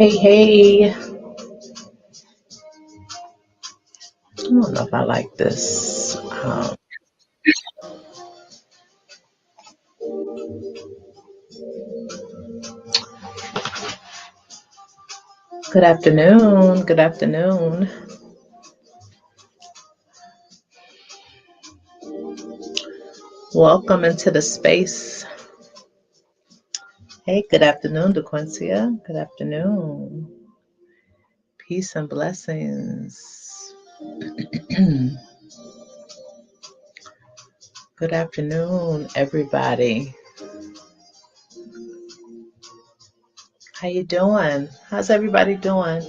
Hey, hey. I don't know if I like this. Good afternoon. Good afternoon. Welcome into the space. Hey, good afternoon, DeQuincia. Good afternoon. Peace and blessings. Good afternoon, everybody. How you doing? How's everybody doing?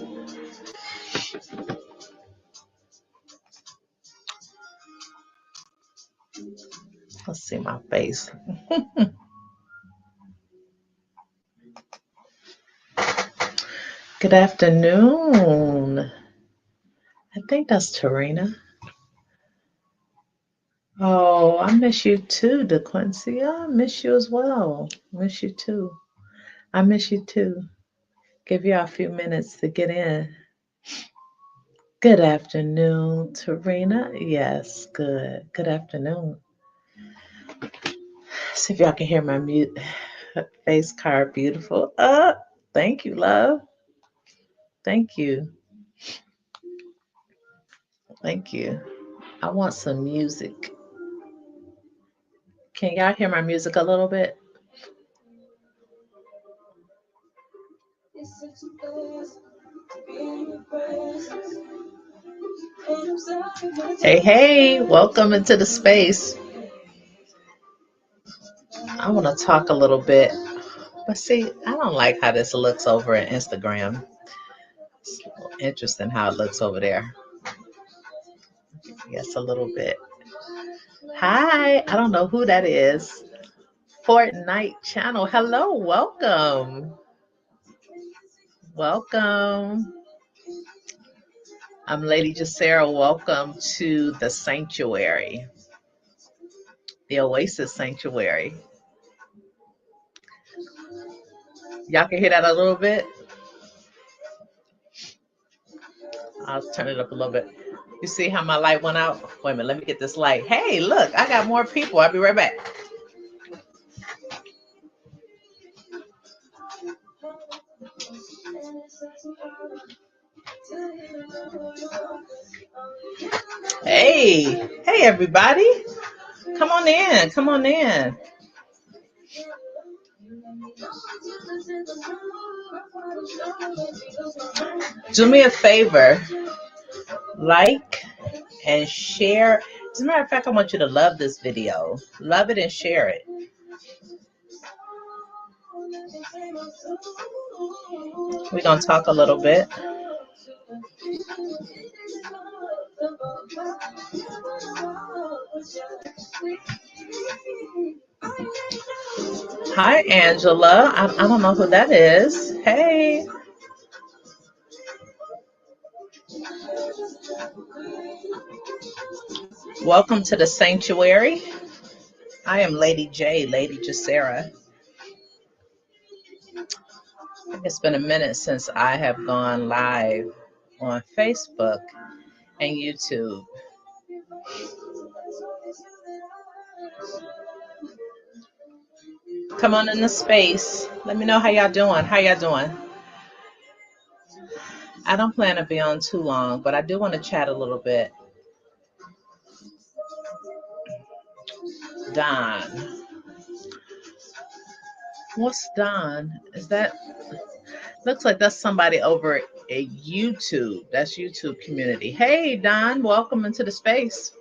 Let's see my face. Good afternoon. I think that's Tarina. Oh, I miss you too, DeQuincy. I miss you as well. Miss you too. I miss you too. Give you a few minutes to get in. Good afternoon, Tarina. Yes, good. Good afternoon. See if y'all can hear my mute face card. Beautiful. Thank you, love. Thank you. Thank you. I want some music. Can y'all hear my music a little bit? Hey, hey, welcome into the space. I want to talk a little bit, but see, I don't like how this looks over at Instagram. It's a little interesting how it looks over there. Yes, a little bit. Hi, I don't know who that is. Fortnite channel. Hello, welcome. Welcome. I'm Lady Jacera. Welcome to the sanctuary, the Oasis Sanctuary. Y'all can hear that a little bit? I'll turn it up a little bit. You see how my light went out? Wait a minute, let me get this light. Hey, look, I got more people. I'll be right back. Hey, hey, everybody. Come on in. Come on in. Do me a favor. Like and share. As a matter of fact, I want you to love this video. Love it and share it. We're going to talk a little bit. Hi, Angela. I don't know who that is. Hey. Welcome to the sanctuary. I am Lady J, Lady Jacera. It's been a minute since I have gone live on Facebook and YouTube. Come on in the space. Let me know how y'all doing. How y'all doing? I don't plan to be on too long, but I do want to chat a little bit. Don. What's Don? Is that looks like that's somebody over at YouTube. That's YouTube community. Hey Don, welcome into the space.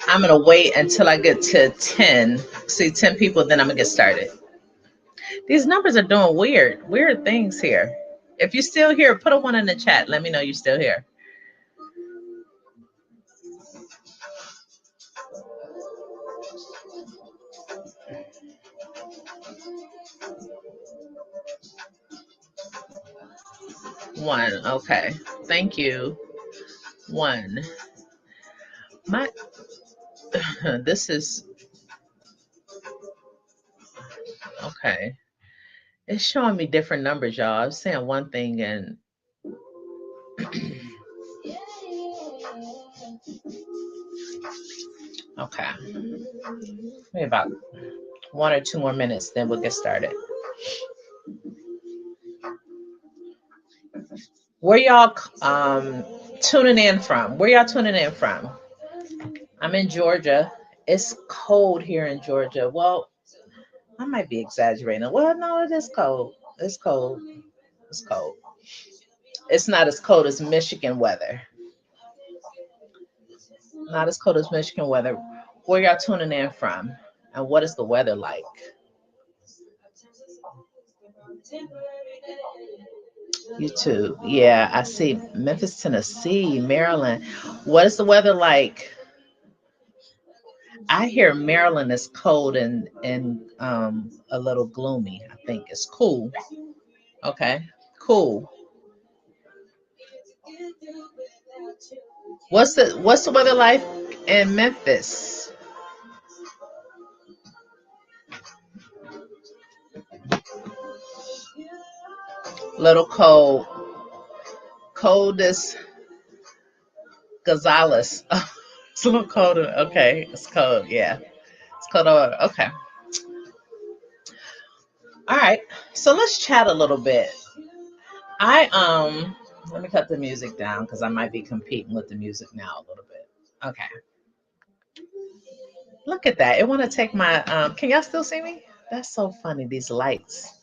I'm gonna wait until I get to 10. See 10 people, then I'm gonna get started. These numbers are doing weird things here. If you're still here, put a 1 in the chat. Let me know you're still here. One. Okay. Thank you. 1. My this is okay. It's showing me different numbers, y'all. I was saying one thing and okay. Maybe about 1 or 2 more minutes, then we'll get started. Where y'all tuning in from? Where y'all tuning in from? I'm in Georgia. It's cold here in Georgia. Well, I might be exaggerating. Well, no, it is cold. It's cold. It's cold. It's not as cold as Michigan weather. Not as cold as Michigan weather. Where y'all tuning in from? And what is the weather like? YouTube. Yeah, I see Memphis, Tennessee, Maryland. What is the weather like? I hear Maryland is cold and a little gloomy. I think it's cool. Okay, cool. What's the weather like in Memphis? Little cold. Cold as Gonzales. It's a little colder. Okay, it's cold. Yeah, it's cold. Okay. All right. So let's chat a little bit. I let me cut the music down because I might be competing with the music now a little bit. Okay. Look at that. It want to take my can y'all still see me? That's so funny, these lights.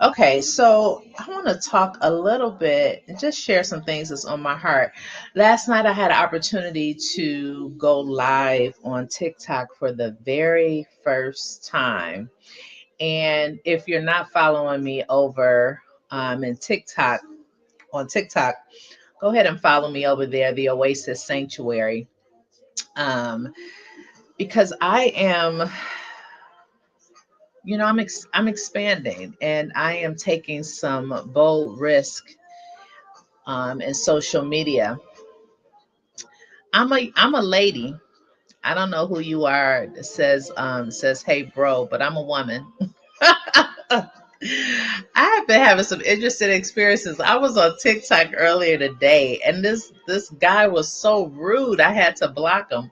Okay, so I want to talk a little bit and just share some things that's on my heart. Last night I had an opportunity to go live on TikTok for the very first time. And if you're not following me over in TikTok, on TikTok, go ahead and follow me over there, the Oasis Sanctuary. Um, because I am, I'm expanding and I am taking some bold risk in social media. I'm a lady. I don't know who you are that says hey bro, but I'm a woman. I have been having some interesting experiences. I was on TikTok earlier today, and this guy was so rude. I had to block him.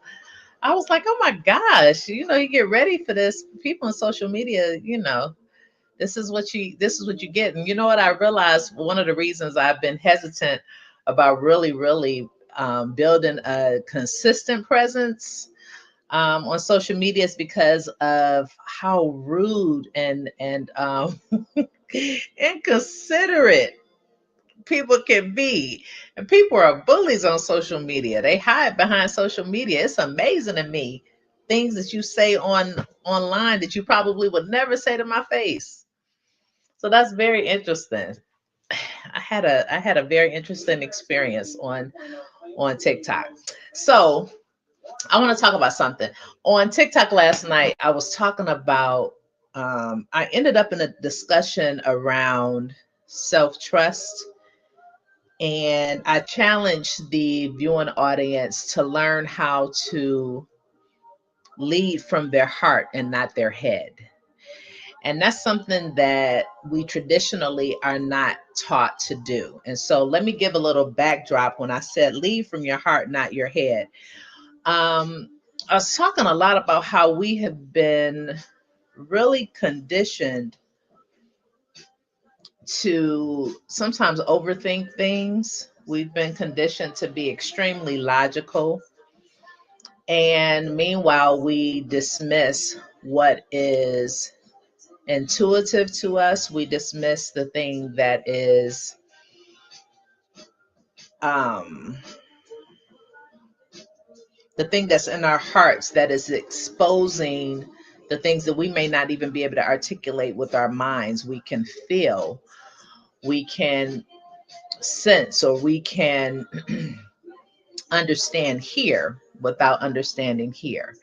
I was like, oh my gosh, you get ready for this. People on social media, this is what you get. And you know what? I realized one of the reasons I've been hesitant about really, really building a consistent presence on social media is because of how rude and inconsiderate people can be. And people are bullies on social media. They hide behind social media. It's amazing to me things that you say online that you probably would never say to my face. So that's very interesting. I had a very interesting experience on TikTok. So I want to talk about something. On TikTok last night, I was talking about I ended up in a discussion around self-trust, and I challenged the viewing audience to learn how to lead from their heart and not their head. And that's something that we traditionally are not taught to do. And so let me give a little backdrop when I said lead from your heart, not your head. Um, I was talking a lot about how we have been really conditioned to sometimes overthink things. We've been conditioned to be extremely logical. And meanwhile, we dismiss what is intuitive to us. We dismiss the thing that is um, the thing that's in our hearts that is exposing the things that we may not even be able to articulate with our minds. We can feel, we can sense, or we can understand here without understanding here.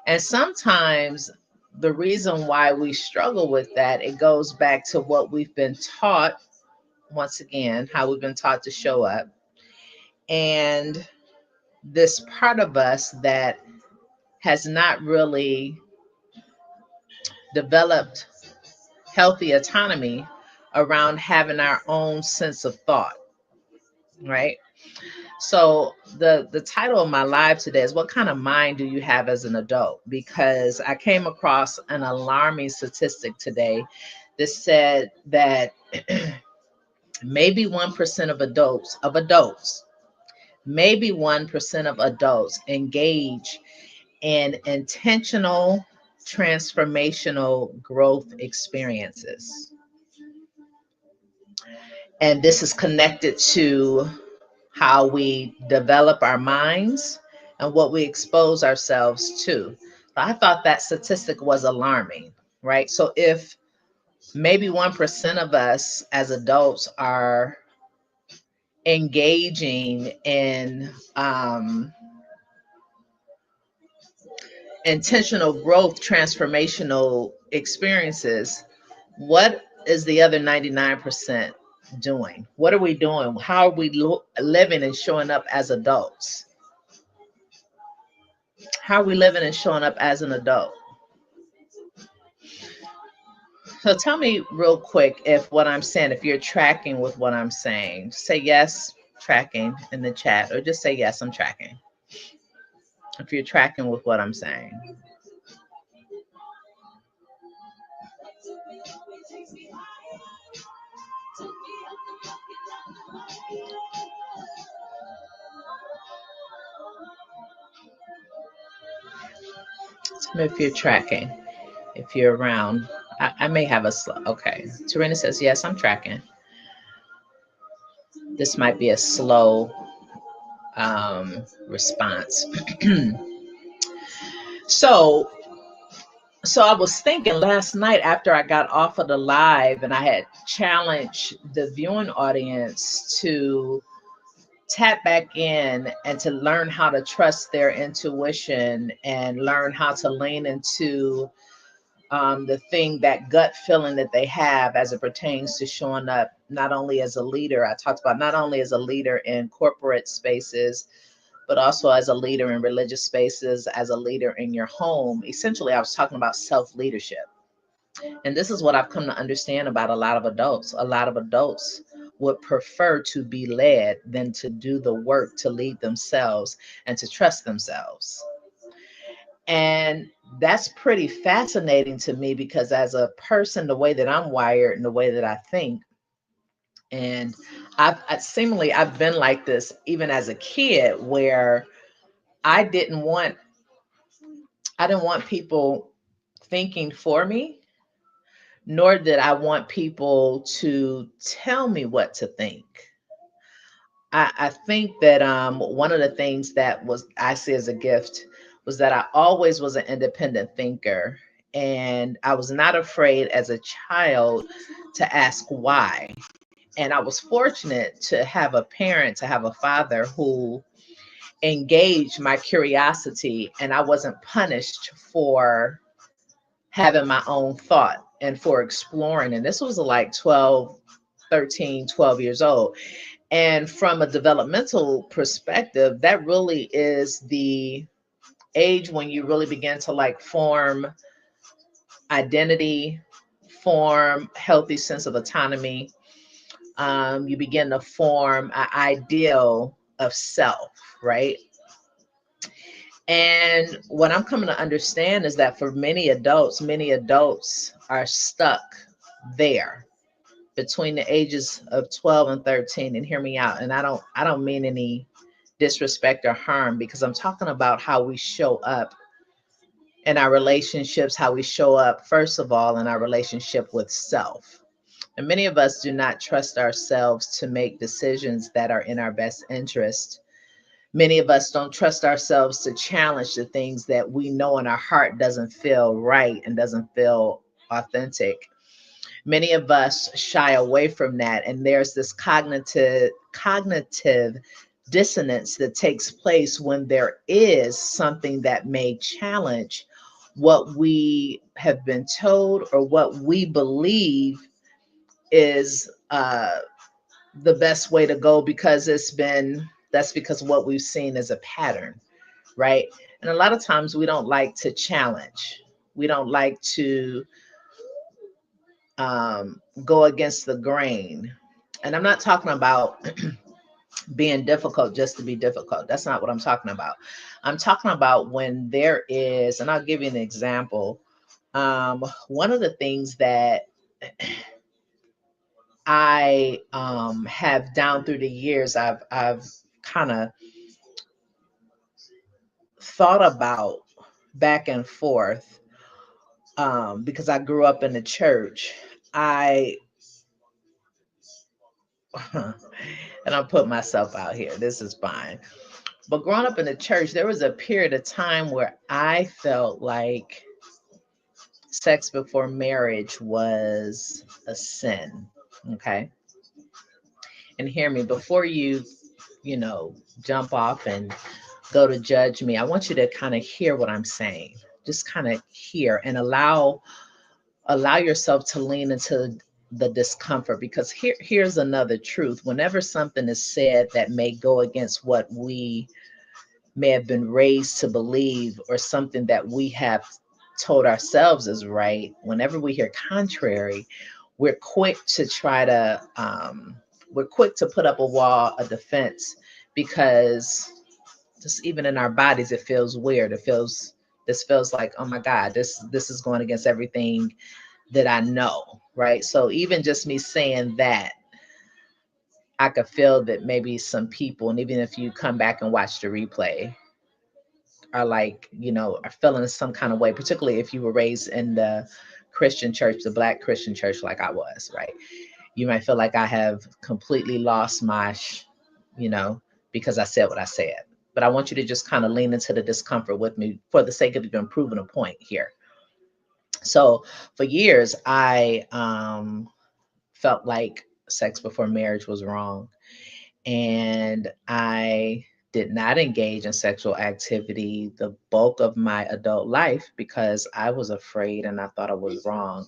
And sometimes the reason why we struggle with that, it goes back to what we've been taught, once again, how we've been taught to show up. And this part of us that has not really developed healthy autonomy around having our own sense of thought, right? So the title of my live today is what kind of mind do you have as an adult? Because I came across an alarming statistic today that said that maybe 1% of adults, maybe 1% of adults engage in intentional transformational growth experiences. And this is connected to how we develop our minds and what we expose ourselves to. I thought that statistic was alarming, right? So if maybe 1% of us as adults are engaging in intentional growth, transformational experiences, what is the other 99% doing? What are we doing? How are we living and showing up as adults? How are we living and showing up as an adult? So tell me real quick if what I'm saying, if you're tracking with what I'm saying. Say yes, tracking in the chat, or just say yes, I'm tracking. If you're tracking with what I'm saying. Tell me if you're tracking, if you're around. I may have a slow. Okay. Tarina says, yes, I'm tracking. This might be a slow response. So I was thinking last night after I got off of the live and I had challenged the viewing audience to tap back in and to learn how to trust their intuition and learn how to lean into the thing, that gut feeling that they have as it pertains to showing up not only as a leader. I talked about not only as a leader in corporate spaces, but also as a leader in religious spaces, as a leader in your home. Essentially, I was talking about self-leadership. And this is what I've come to understand about a lot of adults. A lot of adults would prefer to be led than to do the work to lead themselves and to trust themselves. And that's pretty fascinating to me because as a person, the way that I'm wired and the way that I think, and I've been like this even as a kid, where I didn't want people thinking for me, nor did I want people to tell me what to think. I think that one of the things that was I see as a gift was that I always was an independent thinker, and I was not afraid as a child to ask why. And I was fortunate to have a parent, to have a father who engaged my curiosity, and I wasn't punished for having my own thought and for exploring. And this was like 12, 13, 12 years old. And from a developmental perspective, that really is the age when you really begin to like form identity, form healthy sense of autonomy. You begin to form an ideal of self, right? And what I'm coming to understand is that for many adults are stuck there between the ages of 12 and 13. And hear me out. And I don't mean any disrespect or harm, because I'm talking about how we show up in our relationships, how we show up, first of all, in our relationship with self. And many of us do not trust ourselves to make decisions that are in our best interest. Many of us don't trust ourselves to challenge the things that we know in our heart doesn't feel right and doesn't feel authentic. Many of us shy away from that, and there's this cognitive dissonance that takes place when there is something that may challenge what we have been told or what we believe is the best way to go, because it's been That's because what we've seen is a pattern, right? And a lot of times we don't like to challenge. We don't like to go against the grain. And I'm not talking about being difficult just to be difficult. That's not what I'm talking about. I'm talking about when there is, and I'll give you an example. One of the things that I have down through the years, I've kind of thought about back and forth, because I grew up in the church. I and I'll put myself out here. This is fine. But growing up in the church, there was a period of time where I felt like sex before marriage was a sin. Okay. And hear me, before you know, jump off and go to judge me, I want you to kind of hear what I'm saying. Just kind of hear and allow yourself to lean into the discomfort, because here's another truth. Whenever something is said that may go against what we may have been raised to believe, or something that we have told ourselves is right, whenever we hear contrary, we're quick to try to we're quick to put up a wall, a defense, because just even in our bodies it feels weird. This feels like, oh my God, this is going against everything that I know, right? So even just me saying that, I could feel that maybe some people, and even if you come back and watch the replay, are like, are feeling some kind of way, particularly if you were raised in the Christian church, the Black Christian church, like I was, right? You might feel like I have completely lost my, because I said what I said. But I want you to just kind of lean into the discomfort with me for the sake of even proving a point here. So for years, I felt like sex before marriage was wrong. And I did not engage in sexual activity the bulk of my adult life because I was afraid and I thought I was wrong.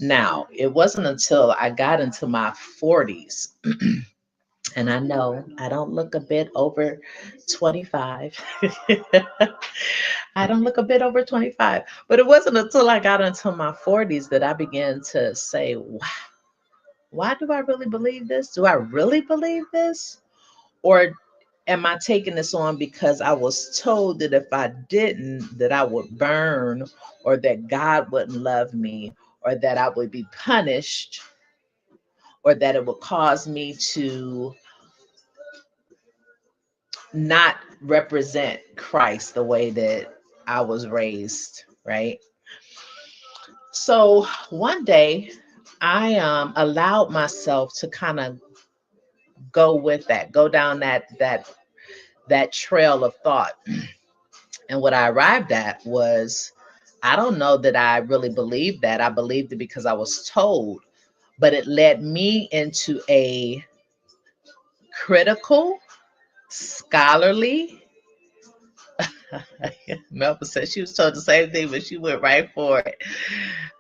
Now, it wasn't until I got into my 40s, and I know I don't look a bit over 25. I don't look a bit over 25, but it wasn't until I got into my 40s that I began to say, wow, why do I really believe this? Do I really believe this? Or am I taking this on because I was told that if I didn't, that I would burn, or that God wouldn't love me, or that I would be punished, or that it would cause me to not represent Christ the way that I was raised, right? So one day I allowed myself to kind of go with that, go down that trail of thought. And what I arrived at was, I don't know that I really believed that. I believed it because I was told, but it led me into a critical, scholarly. Melba said she was told the same thing, but she went right for it.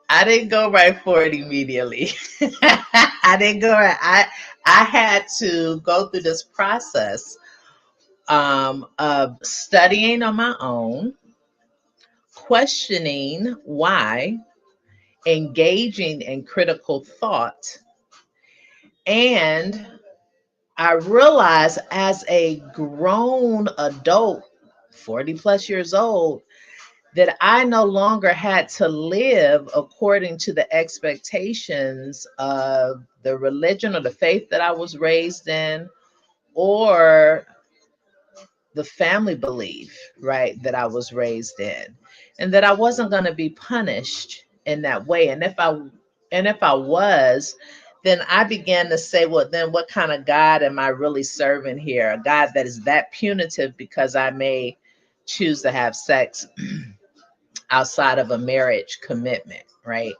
I didn't go right for it immediately. I didn't go right. I had to go through this process of studying on my own, questioning why, engaging in critical thought. And I realized as a grown adult, 40 plus years old, that I no longer had to live according to the expectations of the religion or the faith that I was raised in, or the family belief, right, that I was raised in, and that I wasn't going to be punished in that way. And if I was, then I began to say, well, then what kind of God am I really serving here? A God that is that punitive because I may choose to have sex outside of a marriage commitment, right?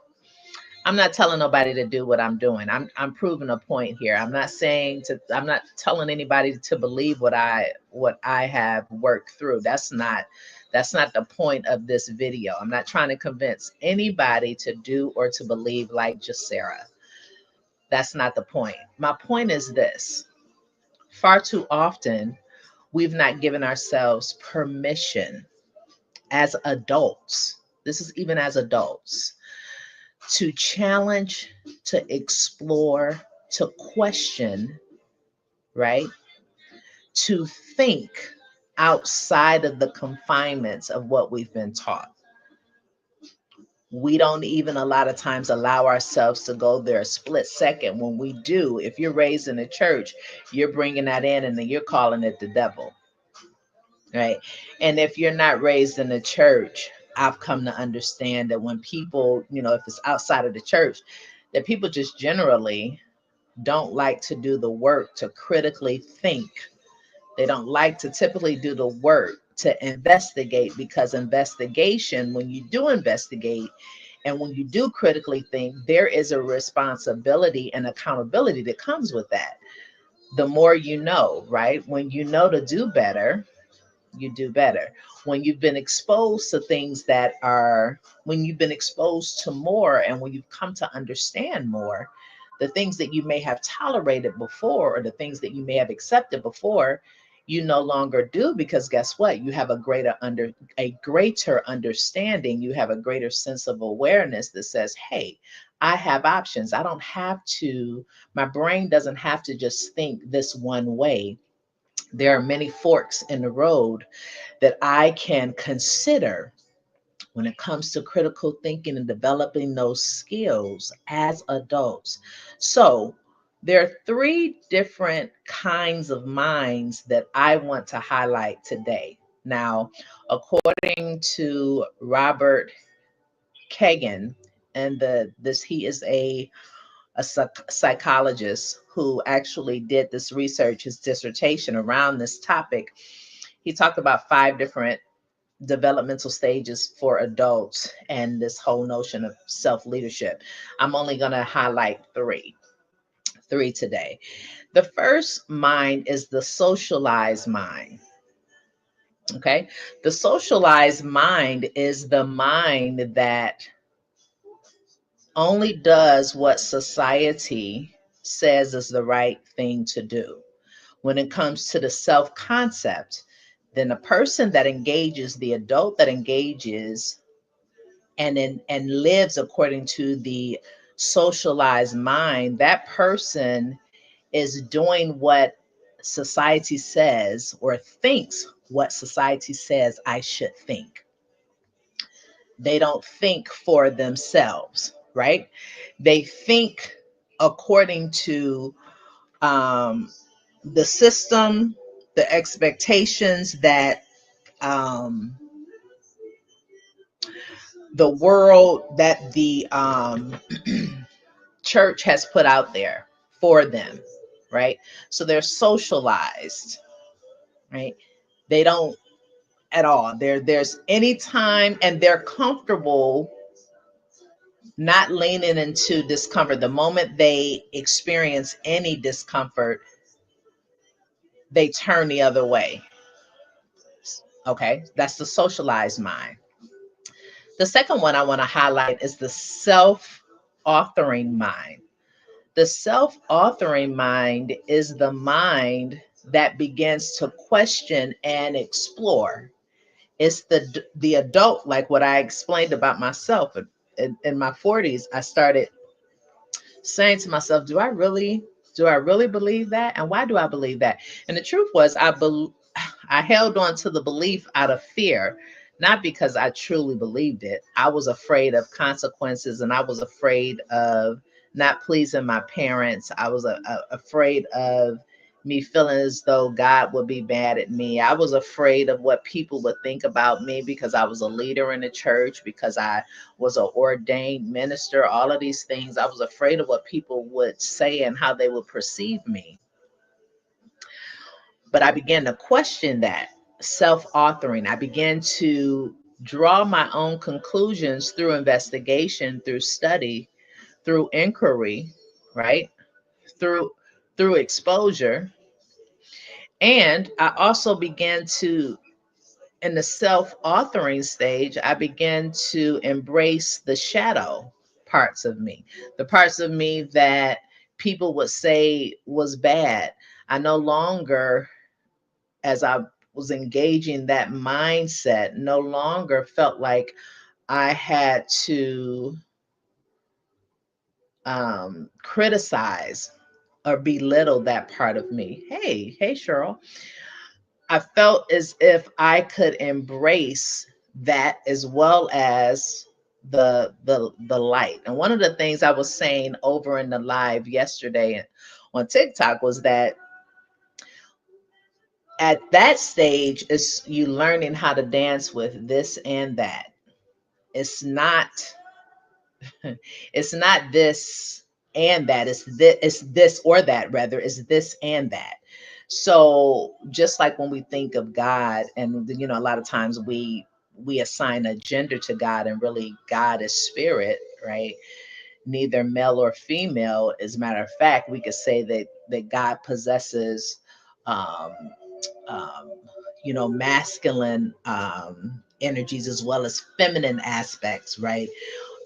I'm not telling nobody to do what I'm doing. I'm proving a point here. I'm not telling anybody to believe what I have worked through. That's not the point of this video. I'm not trying to convince anybody to do or to believe like Jacera. That's not the point. My point is this. Far too often We've not given ourselves permission as adults. This is even as adults to challenge, to explore, to question, right? To think outside of the confinements of what we've been taught. We don't even a lot of times allow ourselves to go there a split second. When we do, if you're raised in a church, you're bringing that in and then you're calling it the devil, right? And if you're not raised in a church, I've come to understand that when people, if it's outside of the church, that people just generally don't like to do the work to critically think. They don't like to typically do the work to investigate, because investigation, when you do investigate and when you do critically think, there is a responsibility and accountability that comes with that. The more you know, right? When you know to do better, you do better. When you've been exposed to things when you've been exposed to more and when you've come to understand more, the things that you may have tolerated before or the things that you may have accepted before, you no longer do, because guess what? You have a greater understanding. You have a greater sense of awareness that says, hey, I have options. I don't have to, my brain doesn't have to just think this one way. There are many forks in the road that I can consider when it comes to critical thinking and developing those skills as adults. So, there are three different kinds of minds that I want to highlight today. Now, according to Robert Kagan, and he is a psychologist who actually did this research, his dissertation around this topic. He talked about 5 different developmental stages for adults and this whole notion of self-leadership. I'm only going to highlight three today. The first mind is the socialized mind. Okay. The socialized mind is the mind that only does what society says is the right thing to do. When it comes to the self concept, then the person that engages, the adult that engages and lives according to the socialized mind, that person is doing what society says or thinks what society says I should think. They don't think for themselves, right? They think according to the system, the expectations that um, the world, that the church has put out there for them, right? So they're socialized, right? They don't at all. There's any time, and they're comfortable not leaning into discomfort. The moment they experience any discomfort, they turn the other way. Okay, that's the socialized mind. The second one I want to highlight is the self-authoring mind. The self-authoring mind is the mind that begins to question and explore. It's the adult, like what I explained about myself in my 40s. I started saying to myself, do I really believe that? And why do I believe that? And the truth was, I held on to the belief out of fear, not because I truly believed it. I was afraid of consequences, and I was afraid of not pleasing my parents. I was afraid of me feeling as though God would be mad at me. I was afraid of what people would think about me because I was a leader in the church, because I was an ordained minister, all of these things. I was afraid of what people would say and how they would perceive me. But I began to question that self-authoring. I began to draw my own conclusions through investigation, through study, through inquiry, right? Through exposure. And I also began to, in the self-authoring stage, I began to embrace the shadow parts of me, the parts of me that people would say was bad. I no longer as I was engaging that mindset, no longer felt like I had to criticize or belittle that part of me. Hey, Cheryl. I felt as if I could embrace that as well as the light. And one of the things I was saying over in the live yesterday on TikTok was that at that stage is you learning how to dance with this and that. It's not it's not this and that. It's this or that, rather. It's this and that. So just like when we think of God, and a lot of times we assign a gender to God, and really God is spirit, right? Neither male or female. As a matter of fact, we could say that God possesses um, um, masculine energies as well as feminine aspects, right?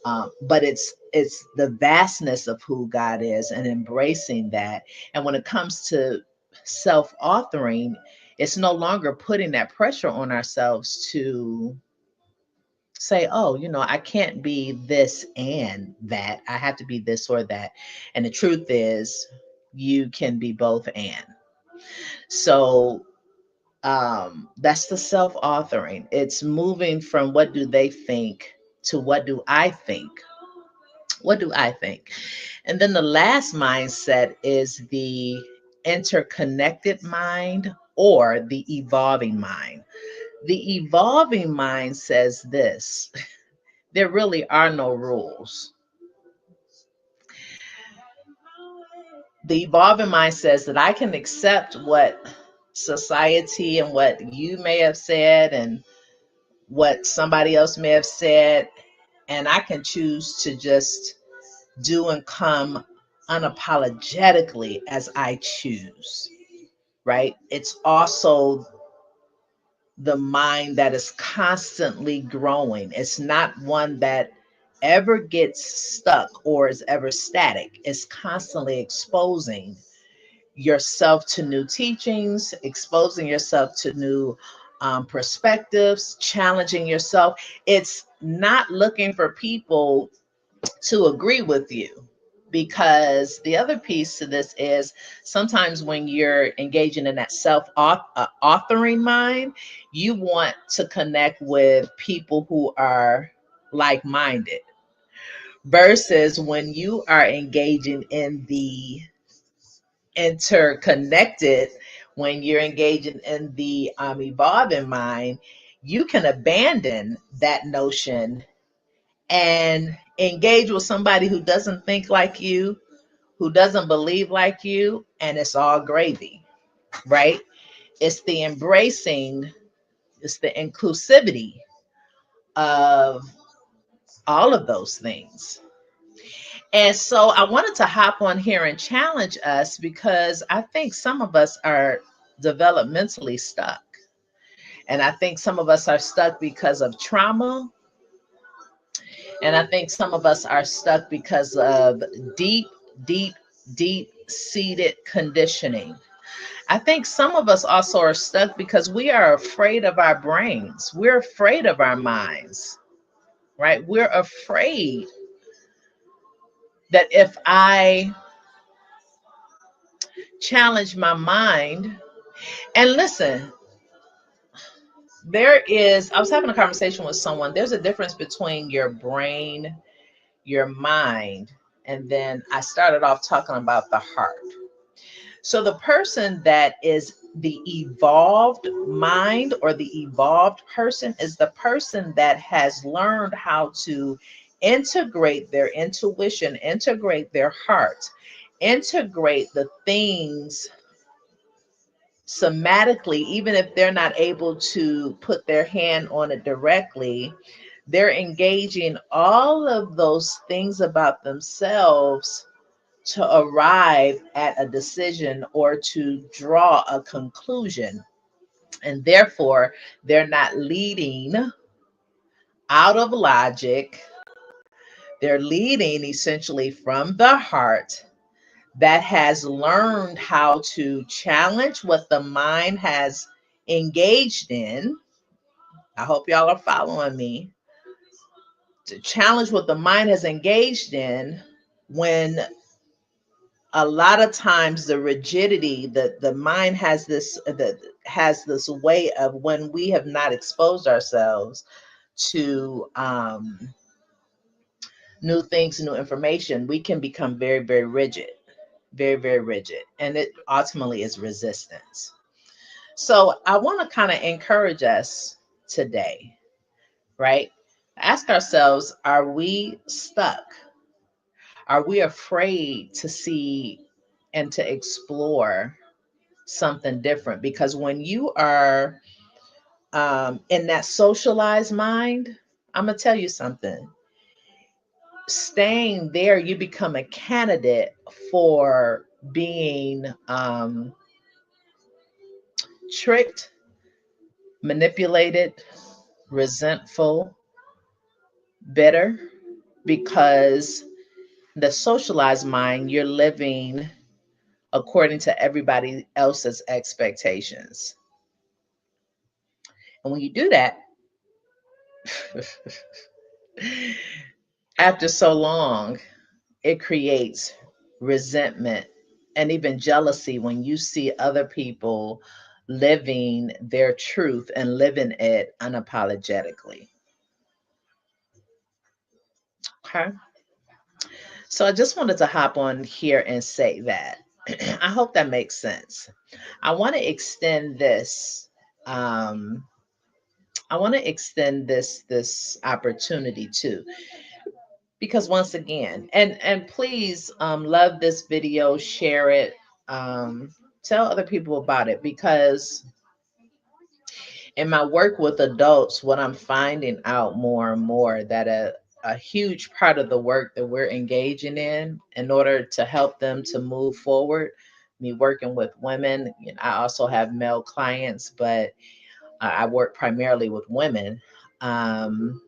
But it's the vastness of who God is and embracing that. And when it comes to self-authoring, it's no longer putting that pressure on ourselves to say, oh, I can't be this and that. I have to be this or that. And the truth is, you can be both and. So that's the self-authoring. It's moving from what do they think to what do I think. What do I think? And then the last mindset is the interconnected mind or the evolving mind. The evolving mind says this: there really are no rules. The evolving mind says that I can accept what society and what you may have said and what somebody else may have said, and I can choose to just do and come unapologetically as I choose, right? It's also the mind that is constantly growing. It's not one that ever gets stuck or is ever static. It's constantly exposing yourself to new teachings, exposing yourself to new perspectives, challenging yourself. It's not looking for people to agree with you. Because the other piece to this is sometimes when you're engaging in that authoring mind, you want to connect with people who are like minded, versus when you are engaging in the interconnected, when you're engaging in the evolving mind, you can abandon that notion and engage with somebody who doesn't think like you, who doesn't believe like you, and it's all gravy, right? It's the embracing, it's the inclusivity of all of those things. And so I wanted to hop on here and challenge us because I think some of us are developmentally stuck. And I think some of us are stuck because of trauma. And I think some of us are stuck because of deep, deep, deep seated conditioning. I think some of us also are stuck because we are afraid of our brains. We're afraid of our minds, right? We're afraid that if I challenge my mind, and listen, I was having a conversation with someone. There's a difference between your brain, your mind, and then I started off talking about the heart. So the person that is the evolved mind or the evolved person is the person that has learned how to integrate their intuition, integrate their heart, integrate the things somatically, even if they're not able to put their hand on it directly. They're engaging all of those things about themselves to arrive at a decision or to draw a conclusion. And therefore, they're not leading out of logic. They're leading essentially from the heart that has learned how to challenge what the mind has engaged in, I hope y'all are following me, to challenge what the mind has engaged in when a lot of times the rigidity that the mind has this way of when we have not exposed ourselves to new things, new information, we can become very, very rigid, very, very rigid. And it ultimately is resistance. So I want to kind of encourage us today, right? Ask ourselves, are we stuck? Are we afraid to see and to explore something different? Because when you are in that socialized mind, I'm going to tell you something. Staying there, you become a candidate for being tricked, manipulated, resentful, bitter, because the socialized mind, you're living according to everybody else's expectations. And when you do that, after so long, it creates resentment and even jealousy when you see other people living their truth and living it unapologetically. Okay. So I just wanted to hop on here and say that. I hope that makes sense. I want to extend this. Um, I want to extend this opportunity too, because once again, and please love this video, share it, tell other people about it, because in my work with adults, what I'm finding out more and more that a huge part of the work that we're engaging in order to help them to move forward, me working with women, you know, I also have male clients, but I work primarily with women. Um,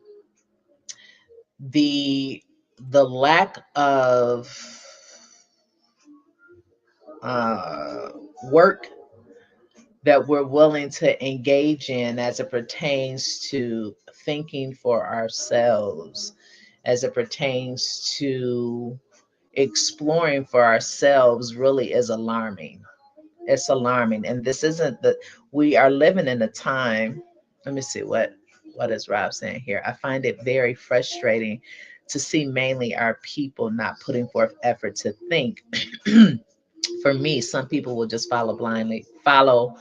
the lack of uh, work that we're willing to engage in as it pertains to thinking for ourselves, as it pertains to exploring for ourselves, really is alarming. It's alarming. And this isn't that we are living in a time. Let me see what is Rob saying here. I find it very frustrating to see mainly our people not putting forth effort to think. For me, some people will just follow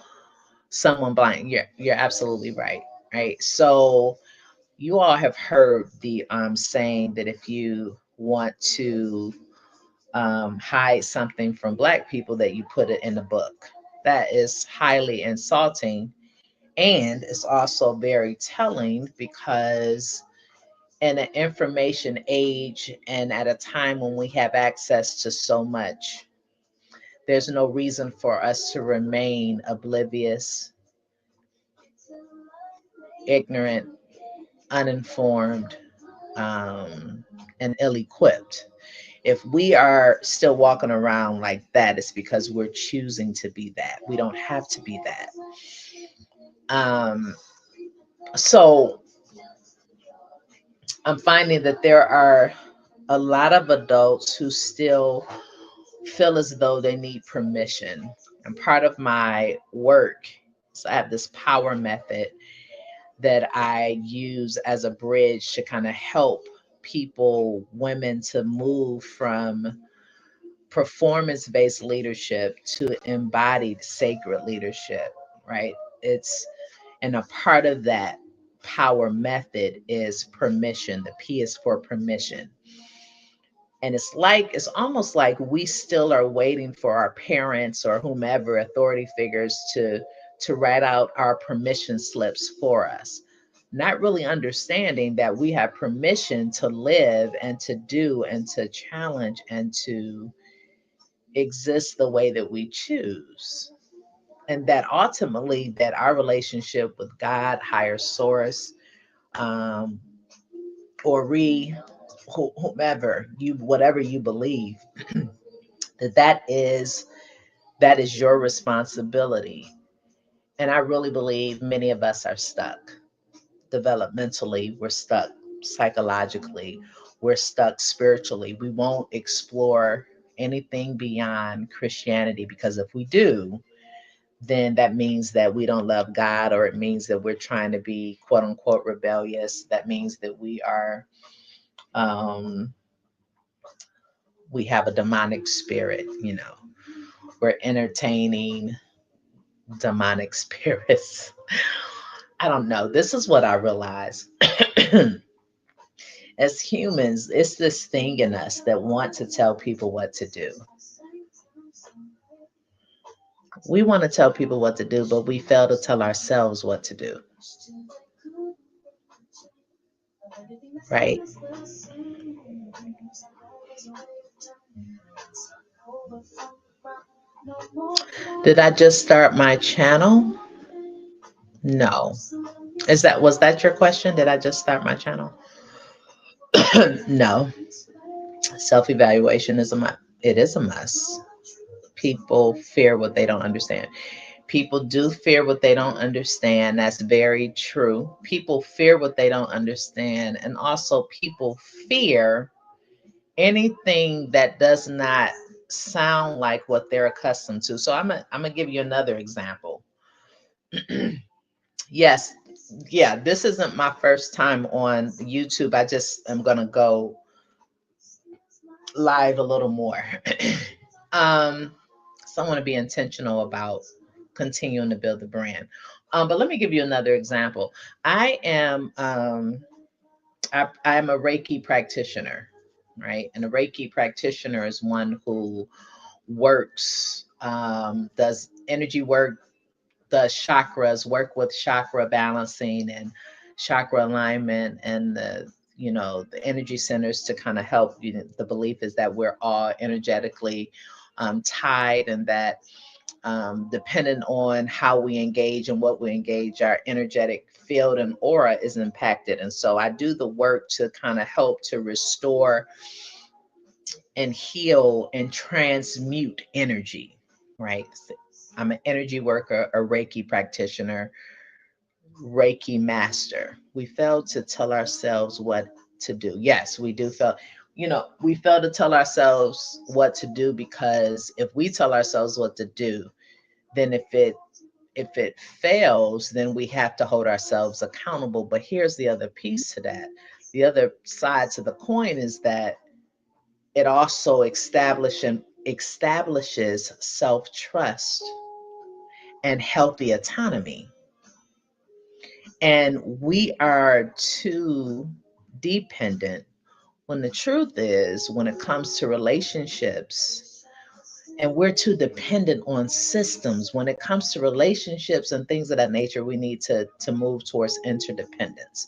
someone blind. You're absolutely right. Right. So you all have heard the saying that if you want to hide something from Black people, that you put it in a book. That is highly insulting, and it's also very telling, because in an information age and at a time when we have access to so much, there's no reason for us to remain oblivious, ignorant, uninformed, and ill-equipped. If we are still walking around like that, it's because we're choosing to be that. We don't have to be that. Um, so I'm finding that there are a lot of adults who still feel as though they need permission. And part of my work, so I have this power method that I use as a bridge to kind of help people, women, to move from performance based leadership to embodied sacred leadership, right? It's, and a part of that power method is permission. The P is for permission. And it's almost like we still are waiting for our parents or whomever, authority figures, to write out our permission slips for us, not really understanding that we have permission to live and to do and to challenge and to exist the way that we choose. And that ultimately that our relationship with God, higher source, um, or whomever you, whatever you believe, that is your responsibility. And I really believe many of us are stuck developmentally, we're stuck psychologically, we're stuck spiritually. We won't explore anything beyond Christianity because if we do, then that means that we don't love God, or it means that we're trying to be quote unquote rebellious. That means that um, we have a demonic spirit, we're entertaining demonic spirits. I don't know. This is what I realize. As humans, it's this thing in us that want to tell people what to do. We want to tell people what to do, but we fail to tell ourselves what to do. Right? Did I just start my channel? No. Was that your question? Did I just start my channel? No. Self-evaluation is a must. It is a must. People fear what they don't understand. People do fear what they don't understand. That's very true. People fear what they don't understand. And also, people fear anything that does not sound like what they're accustomed to. So I'm gonna give you another example. Yes, yeah, this isn't my first time on YouTube. I just am gonna go live a little more. um, so I want to be intentional about continuing to build the brand. But let me give you another example. I am I'm a Reiki practitioner, right? And a Reiki practitioner is one who works, does energy work, does chakras, work with chakra balancing and chakra alignment and the energy centers to kind of help. The belief is that we're all energetically tied, and that depending on how we engage and what we engage, our energetic field and aura is impacted. And so I do the work to kind of help to restore and heal and transmute energy, right? I'm an energy worker, a Reiki practitioner, Reiki master. We fail to tell ourselves what to do. Yes, we do fail. We fail to tell ourselves what to do, because if we tell ourselves what to do, then if it fails, then we have to hold ourselves accountable. But here's the other piece to that. The other side to the coin is that it also establishes self-trust and healthy autonomy. And we are too dependent, when the truth is, when it comes to relationships, and we're too dependent on systems. When it comes to relationships and things of that nature, we need to move towards interdependence.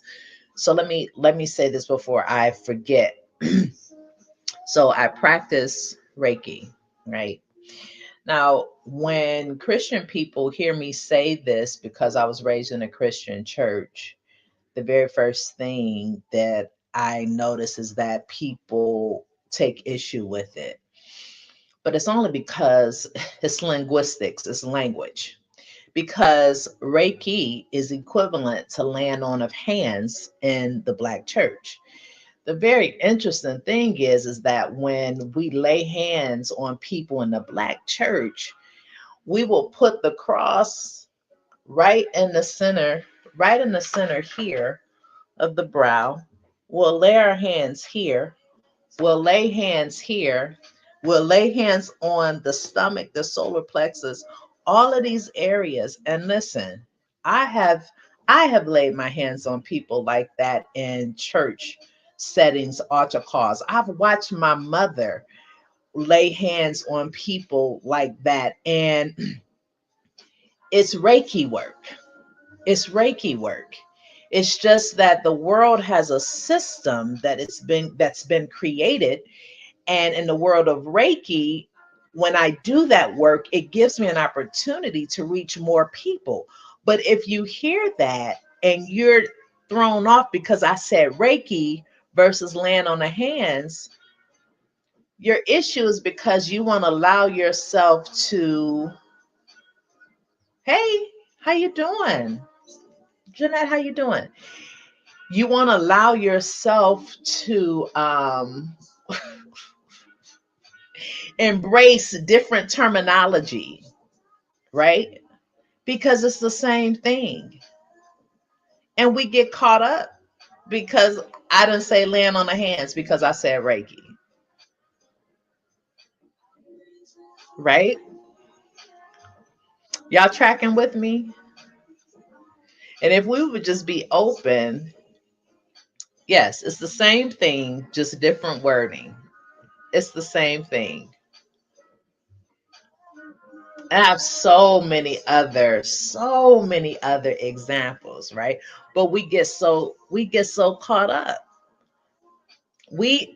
So let me say this before I forget. So I practice Reiki, right? Now, when Christian people hear me say this, because I was raised in a Christian church, the very first thing that I notice is that people take issue with it. But it's only because it's linguistics, it's language. Because Reiki is equivalent to laying on of hands in the Black church. The very interesting thing is that when we lay hands on people in the Black church, we will put the cross right in the center, right in the center here of the brow. We'll lay our hands here. We'll lay hands here. We'll lay hands on the stomach, the solar plexus, all of these areas. And listen, I have I have laid my hands on people like that in church settings, altar calls. I've watched my mother lay hands on people like that, and it's Reiki work. It's Reiki work. It's just that the world has a system that's been created. And in the world of Reiki, when I do that work, it gives me an opportunity to reach more people. But if you hear that and you're thrown off because I said Reiki versus laying on the hands, your issue is because you want to allow yourself to, hey, How you doing? Jeanette, how you doing? You want to allow yourself to embrace different terminology, right? Because it's the same thing. And we get caught up because I didn't say land on the hands because I said Reiki, right? Y'all tracking with me? And if we would just be open, yes, it's the same thing, just different wording. It's the same thing. I have so many other examples, right? But we get so caught up.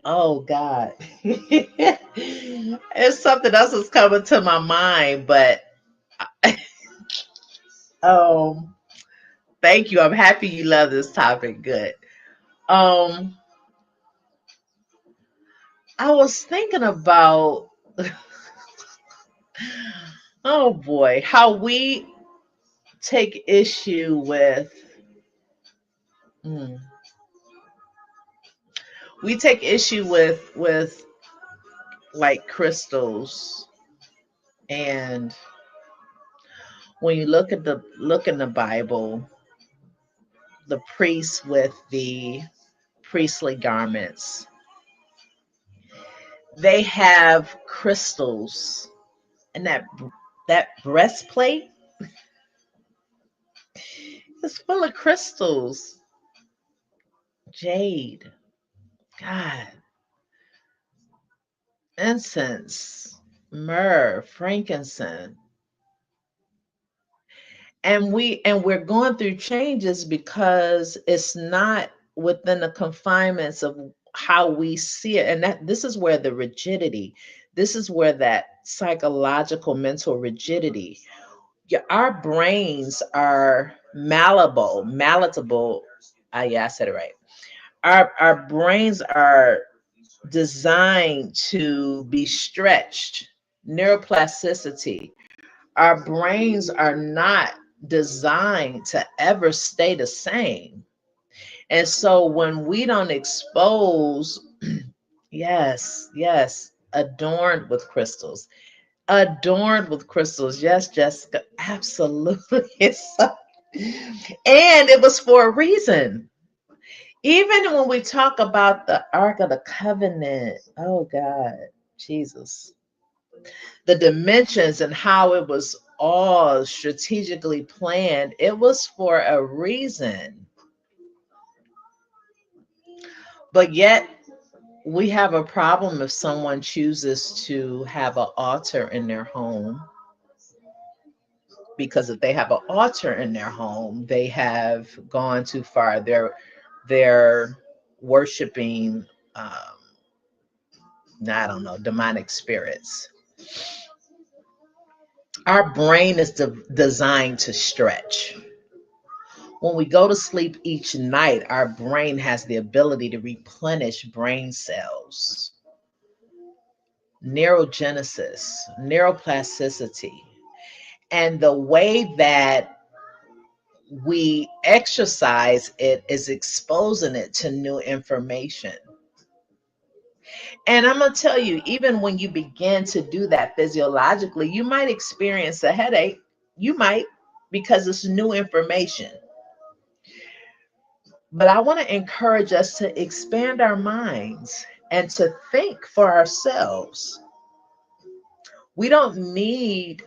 Oh God. It's something else that's coming to my mind, but um thank you. I'm happy you love this topic. Good. Um I was thinking about oh boy, how we take issue with mm, we take issue with like crystals, and when you look in the Bible, the priests with the priestly garments, they have crystals, and that breastplate is full of crystals, jade, God, incense, myrrh, frankincense. And we're going through changes because it's not within the confinements of how we see it. And that this is where the rigidity, this is where that psychological mental rigidity. Yeah, our brains are malleable. Yeah, I said it right. Our brains are designed to be stretched, neuroplasticity. Our brains are not designed to ever stay the same. And so when we don't expose, yes, adorned with crystals, yes, Jessica, absolutely. And it was for a reason. Even when we talk about the Ark of the Covenant, oh God, Jesus, the dimensions and how it was all strategically planned, it was for a reason. But yet, we have a problem if someone chooses to have an altar in their home, because if they have an altar in their home, they have gone too far. They're worshiping, I don't know, demonic spirits. Our brain is designed to stretch. When we go to sleep each night, our brain has the ability to replenish brain cells, neurogenesis, neuroplasticity. And the way that we exercise it is exposing it to new information. And I'm going to tell you, even when you begin to do that physiologically, you might experience a headache. You might, because it's new information. But I want to encourage us to expand our minds and to think for ourselves. We don't need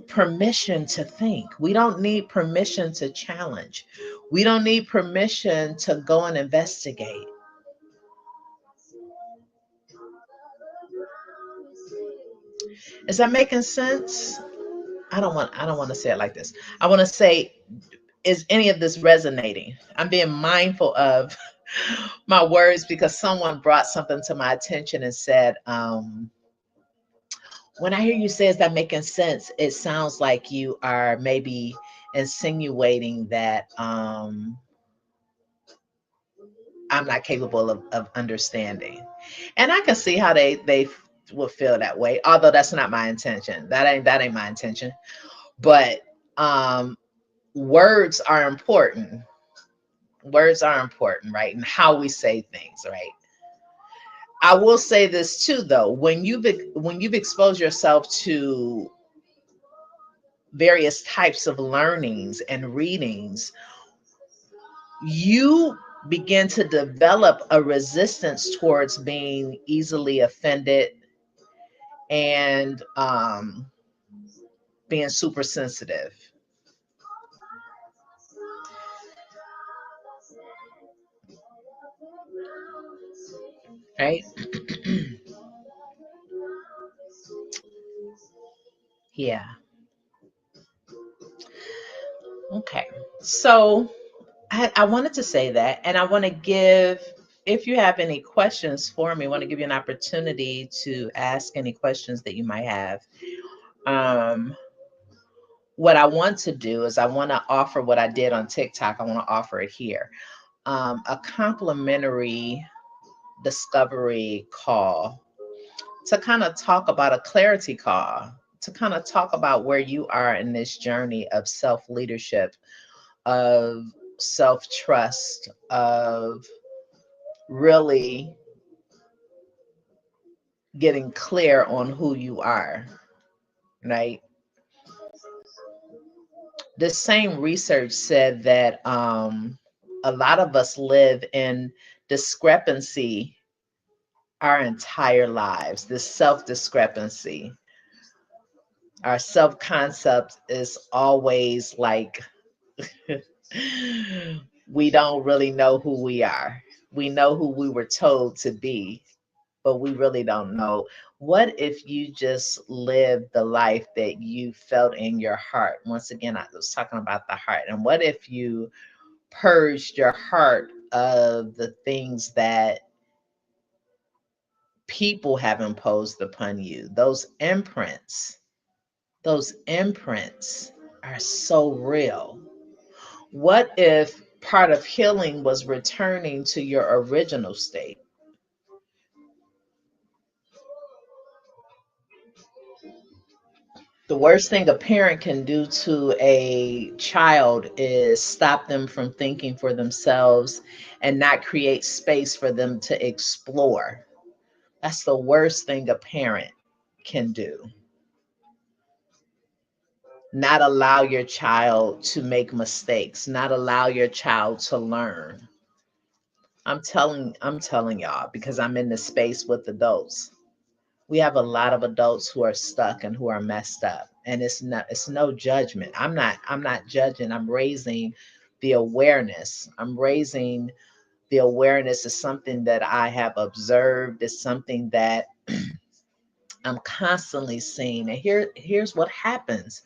permission to think. We don't need permission to challenge. We don't need permission to go and investigate. Is that making sense? I don't want to say it like this. I want to say, is any of this resonating? I'm being mindful of my words because someone brought something to my attention and said, when I hear you say, is that making sense? It sounds like you are maybe insinuating that I'm not capable of understanding. And I can see how they would feel that way, although that's not my intention. That ain't my intention. But Words are important. Words are important, right? And how we say things, right? I will say this too, though. When you've exposed yourself to various types of learnings and readings, you begin to develop a resistance towards being easily offended and being super sensitive, right? Yeah. Okay. So I wanted to say that, and I want to give, if you have any questions for me, I want to give you an opportunity to ask any questions that you might have. Um, what I want to do is I want to offer what I did on TikTok. I want to offer it here. A complimentary discovery call to kind of talk about a clarity call, to kind of talk about where you are in this journey of self leadership, of self trust, of really getting clear on who you are, right? This same research said that a lot of us live in discrepancy our entire lives, this self discrepancy. Our self concept is always like, we don't really know who we are. We know who we were told to be, but we really don't know. What if you just lived the life that you felt in your heart? Once again, I was talking about the heart. And what if you purged your heart of the things that people have imposed upon you? Those imprints are so real. What if part of healing was returning to your original state? The worst thing a parent can do to a child is stop them from thinking for themselves and not create space for them to explore. That's the worst thing a parent can do. Not allow your child to make mistakes, not allow your child to learn. I'm telling y'all because I'm in the space with adults. We have a lot of adults who are stuck and who are messed up, and it's no judgment. I'm not judging. I'm raising the awareness. I'm raising the awareness is something that I have observed. It's something that I'm constantly seeing. And here's what happens.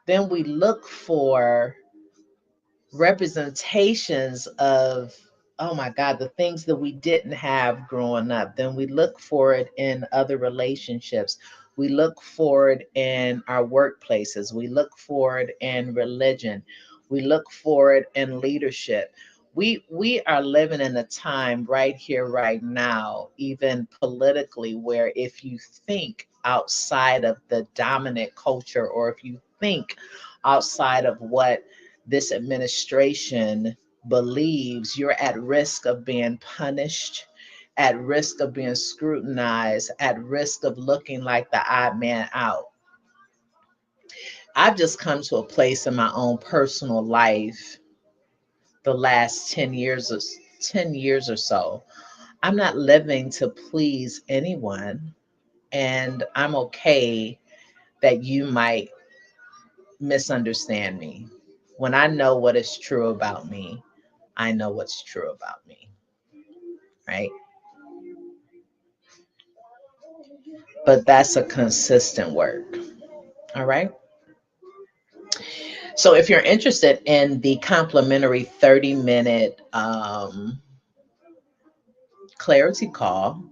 Then we look for representations of, oh my god, the things that we didn't have growing up. Then we look for it in other relationships. We look for it in our workplaces. We look for it in religion. We look for it in leadership. We are living in a time right here right now, even politically, where if you think outside of the dominant culture, or if you think outside of what this administration believes, you're at risk of being punished, at risk of being scrutinized, at risk of looking like the odd man out. I've just come to a place in my own personal life the last 10 years or so. I'm not living to please anyone, and I'm okay that you might misunderstand me. When I know what is true about me, I know what's true about me, right? But that's a consistent work. All right. So if you're interested in the complimentary 30-minute clarity call,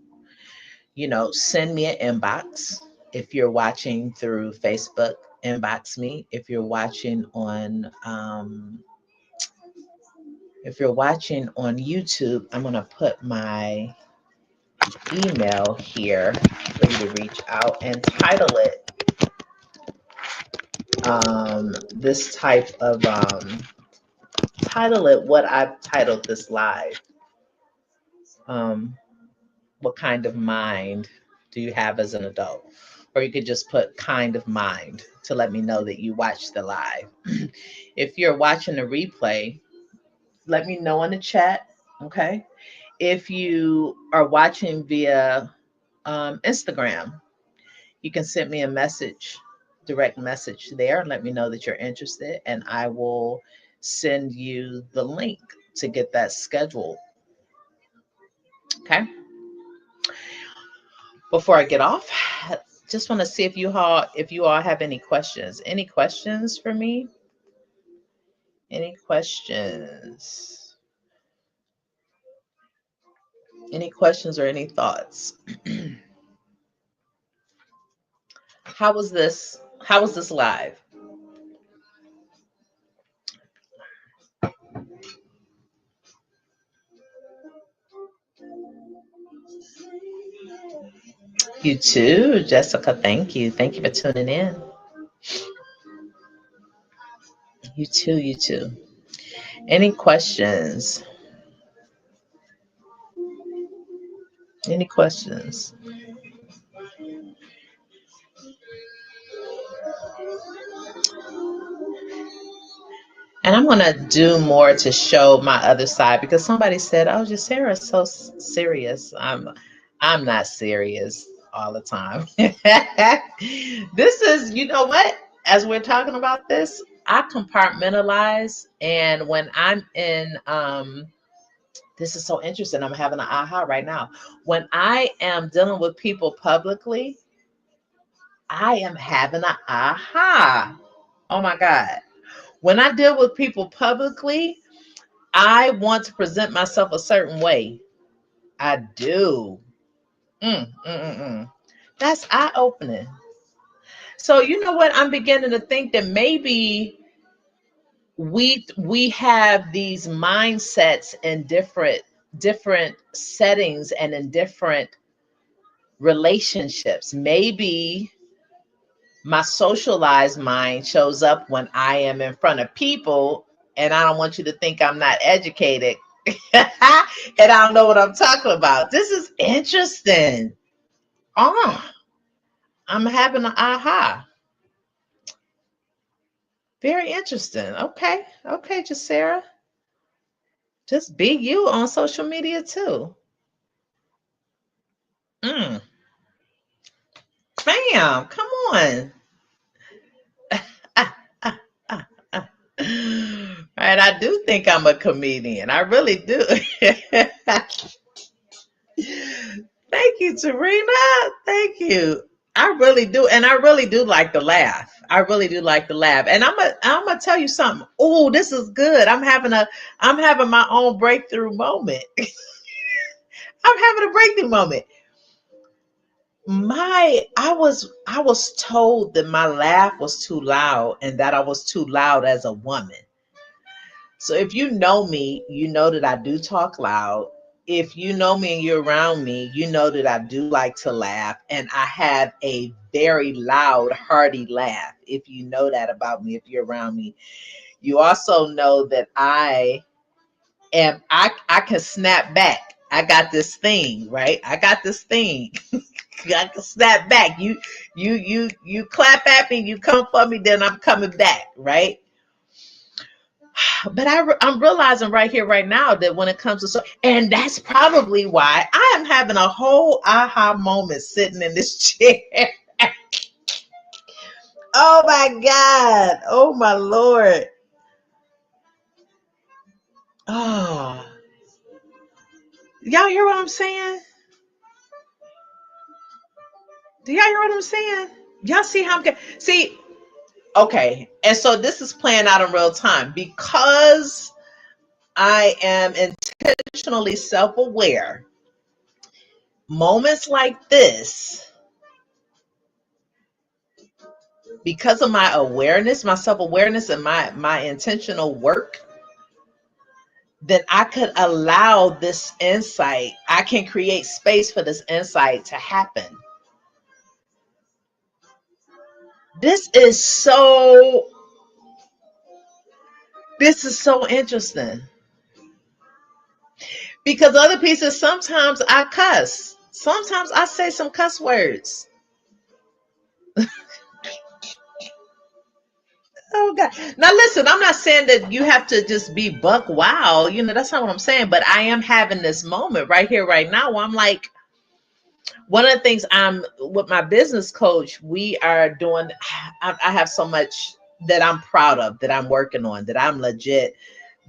send me an inbox. If you're watching through Facebook, inbox me. If you're watching on YouTube, I'm going to put my email here for you to reach out and title it this type of title it what I've titled this live. What kind of mind do you have as an adult? Or you could just put kind of mind to let me know that you watched the live. If you're watching the replay, let me know in the chat. Okay. If you are watching via Instagram, you can send me a message, direct message there, and let me know that you're interested, and I will send you the link to get that scheduled. Okay. Before I get off, just want to see if you all have any questions. Any questions for me? Any questions? Any questions or any thoughts? How was this? How was this live? You too, Jessica. Thank you. Thank you for tuning in. You too. You too. Any questions? Any questions? And I'm going to do more to show my other side because somebody said, "Oh, Jacera is so serious." I'm not serious all the time. This is, you know what? As we're talking about this, I compartmentalize, and when I'm in, this is so interesting. I'm having an aha right now. When I am dealing with people publicly, I am having an aha. Oh my God. When I deal with people publicly, I want to present myself a certain way. I do. Mm, mm, mm, mm. That's eye opening. So you know what? I'm beginning to think that maybe we have these mindsets in different settings and in different relationships. Maybe my socialized mind shows up when I am in front of people, and I don't want you to think I'm not educated and I don't know what I'm talking about. This is interesting. Oh, I'm having an aha. Very interesting. Okay. Okay, Jacera. Just be you on social media too. Mm. Bam. Come on. Right. I do think I'm a comedian. I really do. Thank you, Tarina. Thank you. I really do. And I really do like to laugh. I really do like to laugh. And I'm gonna tell you something. Oh, this is good. I'm having my own breakthrough moment. I'm having a breakthrough moment. I was told that my laugh was too loud and that I was too loud as a woman. So if you know me, you know that I do talk loud. If you know me and you're around me, you know that I do like to laugh and I have a very loud, hearty laugh. If you know that about me, if you're around me, you also know that I can snap back. I got this thing, right? I got this thing. I can snap back. You clap at me, you come for me, then I'm coming back, right? But I'm realizing right here, right now, that when it comes to and that's probably why I am having a whole aha moment sitting in this chair. Oh my God. Oh my Lord. Oh, y'all hear what I'm saying? Do y'all hear what I'm saying? Y'all see how see? Okay, and so this is playing out in real time because I am intentionally self-aware. Moments like this, because of my awareness, my self-awareness, and my intentional work, then I could allow this insight. I can create space for this insight to happen. This is so this is so interesting because other pieces sometimes I cuss. Sometimes I say some cuss words. Oh God. Now listen, I'm not saying that you have to just be buck wild. That's not what I'm saying. But I am having this moment right here, right now, where I'm like, one of the things I'm with my business coach, we are doing, I have so much that I'm proud of, that I'm working on, that I'm legit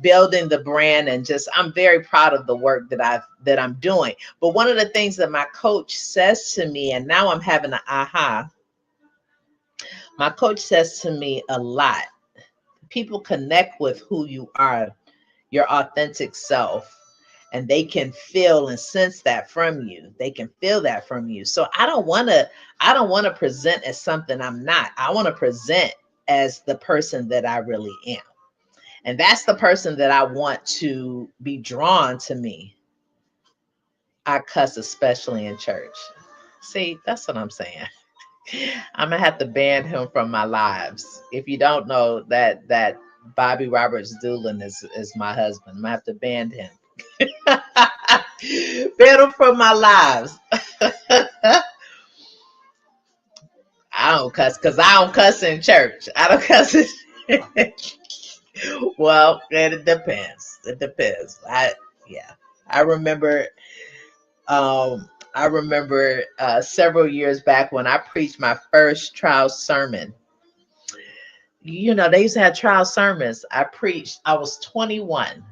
building the brand, and just I'm very proud of the work that I'm doing. But one of the things that my coach says to me, and now I'm having an aha, my coach says to me a lot, people connect with who you are, your authentic self, and they can feel and sense that from you. They can feel that from you. So I don't want to present as something I'm not. I want to present as the person that I really am. And that's the person that I want to be drawn to me. I cuss, especially in church. See, that's what I'm saying. I'm gonna have to ban him from my lives. If you don't know that Bobby Roberts Doolin is my husband, I'm gonna have to ban him. Ban him from my lives. I don't cuss because I don't cuss in church. I don't cuss in well, it depends. It depends. Yeah. I remember several years back when I preached my first trial sermon. They used to have trial sermons. I was 21,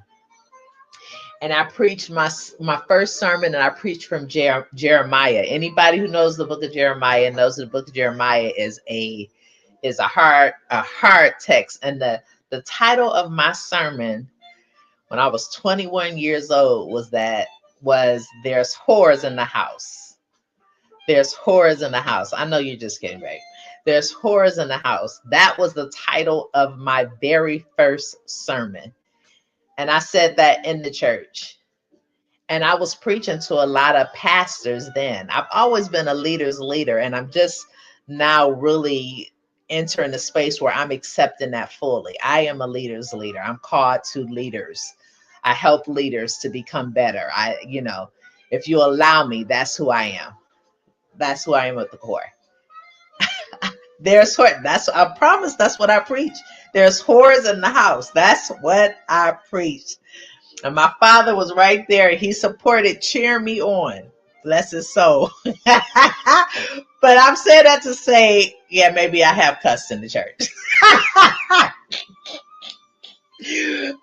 and I preached my first sermon, and I preached from Jeremiah. Anybody who knows the book of Jeremiah knows that the book of Jeremiah is a hard text. And the title of my sermon when I was 21 years old was There's Whores in the House. There's whores in the house. I know you're just kidding, right? There's whores in the house. That was the title of my very first sermon. And I said that in the church. And I was preaching to a lot of pastors then. I've always been a leader's leader, and I'm just now really entering the space where I'm accepting that fully. I am a leader's leader. I'm called to leaders. I help leaders to become better. If you allow me, that's who I am. That's who I am at the core. There's whore. I promise. That's what I preach. There's whores in the house. That's what I preach. And my father was right there. He supported, cheering me on. Bless his soul. But I'm saying that to say, yeah, maybe I have cussed in the church.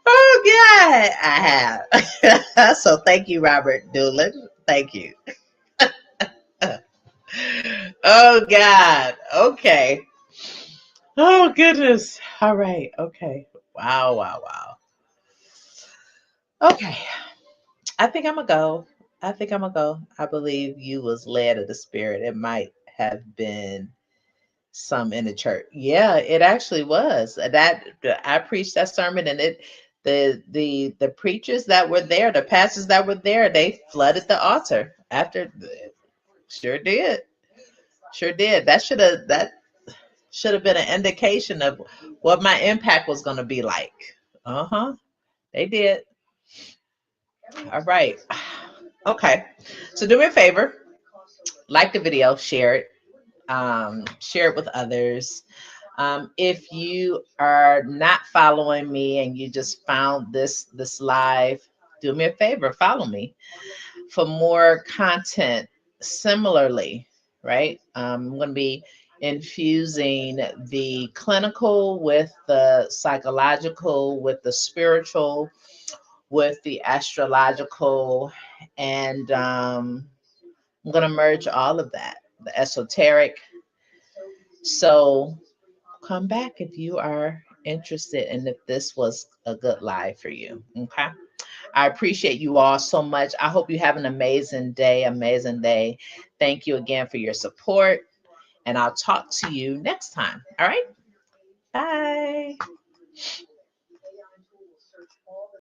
Oh God, I have. So thank you, Robert Doolin. Thank you. Oh God. Okay. Oh goodness. All right. Okay. Wow. Wow. Wow. Okay. I think I'm gonna go. I think I'm gonna go. I believe you was led of the spirit. It might have been some in the church. Yeah, it actually was. That I preached that sermon, and the preachers that were there, the pastors that were there, they flooded the altar after. Sure did. Sure did. That should have been an indication of what my impact was going to be like. Uh-huh. They did. All right. Okay. So do me a favor, like the video, share it with others. If you are not following me and you just found this live, do me a favor, follow me for more content similarly, right? I'm going to be infusing the clinical with the psychological, with the spiritual, with the astrological, and I'm going to merge all of that, the esoteric. So come back if you are interested and if this was a good live for you. Okay. I appreciate you all so much. I hope you have an amazing day, amazing day. Thank you again for your support, and I'll talk to you next time. All right. Bye.